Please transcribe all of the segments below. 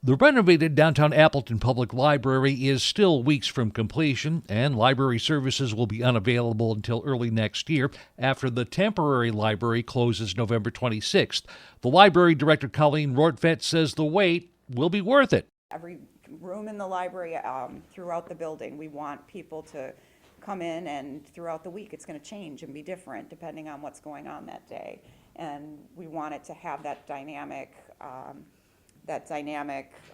The renovated downtown Appleton Public Library is still weeks from completion, and library services will be unavailable until early next year after the temporary library closes November 26th. The library director, Colleen Rortvedt, says the wait will be worth it. Every room in the library throughout the building, we want people to come in, and throughout the week it's going to change and be different depending on what's going on that day. And we want it to have that dynamic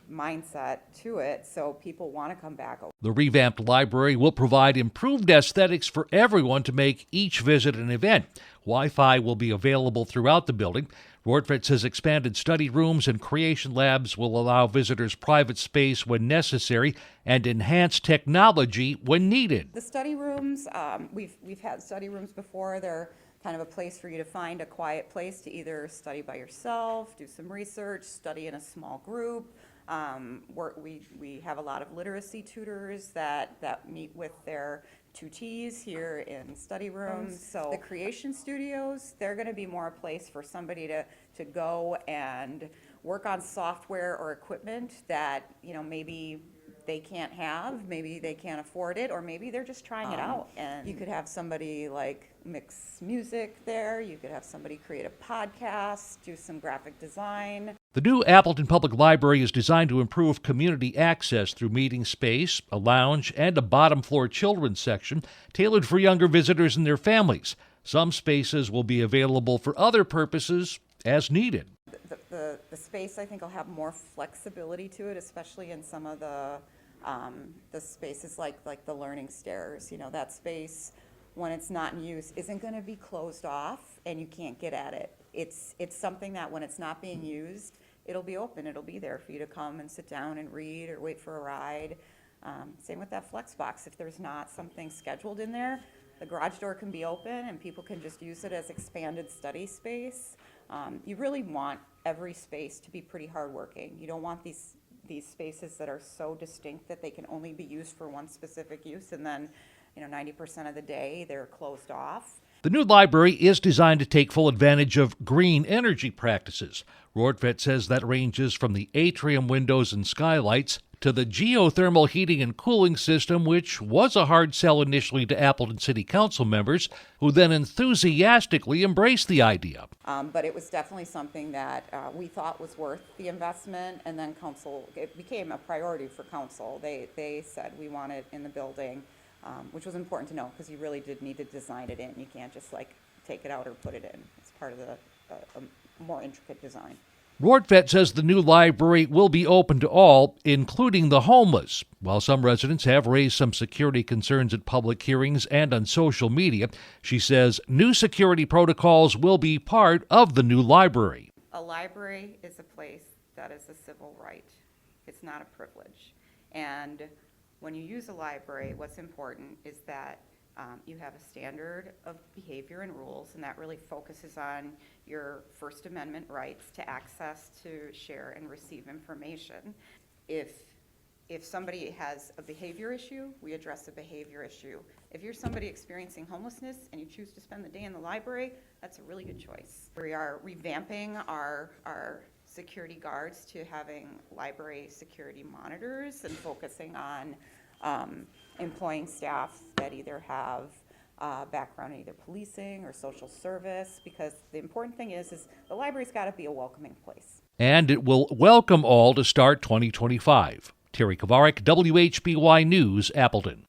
mindset to it, so people want to come back. The revamped library will provide improved aesthetics for everyone to make each visit an event. Wi-Fi will be available throughout the building. Rortvedt says expanded study rooms and creation labs will allow visitors private space when necessary and enhanced technology when needed. The study rooms, we've had study rooms before. They're kind of a place for you to find a quiet place to either study by yourself, do some research, study in a small group. We have a lot of literacy tutors that meet with their tutees here in study rooms. So the creation studios, they're going to be more a place for somebody to go and work on software or equipment that, maybe they can't have, maybe they can't afford it, or maybe they're just trying it out. And you could have somebody like mix music there, you could have somebody create a podcast, do some graphic design. The new Appleton Public Library is designed to improve community access through meeting space, a lounge, and a bottom floor children's section tailored for younger visitors and their families. Some spaces will be available for other purposes as needed. The space, I think, will have more flexibility to it, especially in some of the spaces like the learning stairs. That space, when it's not in use, isn't going to be closed off and you can't get at it. It's something that when it's not being used, it'll be open. It'll be there for you to come and sit down and read or wait for a ride. Same with that flex box. If there's not something scheduled in there, the garage door can be open and people can just use it as expanded study space. You really want every space to be pretty hardworking. You don't want these spaces that are so distinct that they can only be used for one specific use, and then 90% of the day they're closed off. The new library is designed to take full advantage of green energy practices. Rortvedt says that ranges from the atrium windows and skylights to the geothermal heating and cooling system, which was a hard sell initially to Appleton City Council members, who then enthusiastically embraced the idea. But it was definitely something that we thought was worth the investment, and then it became a priority for council. They said we want it in the building, which was important to know because you really did need to design it in. You can't just take it out or put it in. It's part of a more intricate design. Rortvedt says the new library will be open to all, including the homeless. While some residents have raised some security concerns at public hearings and on social media, she says new security protocols will be part of the new library. A library is a place that is a civil right. It's not a privilege. And when you use a library, what's important is that you have a standard of behavior and rules, and that really focuses on your First Amendment rights to access, to share, and receive information. If somebody has a behavior issue, we address the behavior issue. If you're somebody experiencing homelessness and you choose to spend the day in the library, that's a really good choice. We are revamping our security guards to having library security monitors and focusing on employing staff that either have background in either policing or social service, because the important thing is the library's got to be a welcoming place. And it will welcome all to start 2025. Terry Kovarik, WHBY News, Appleton.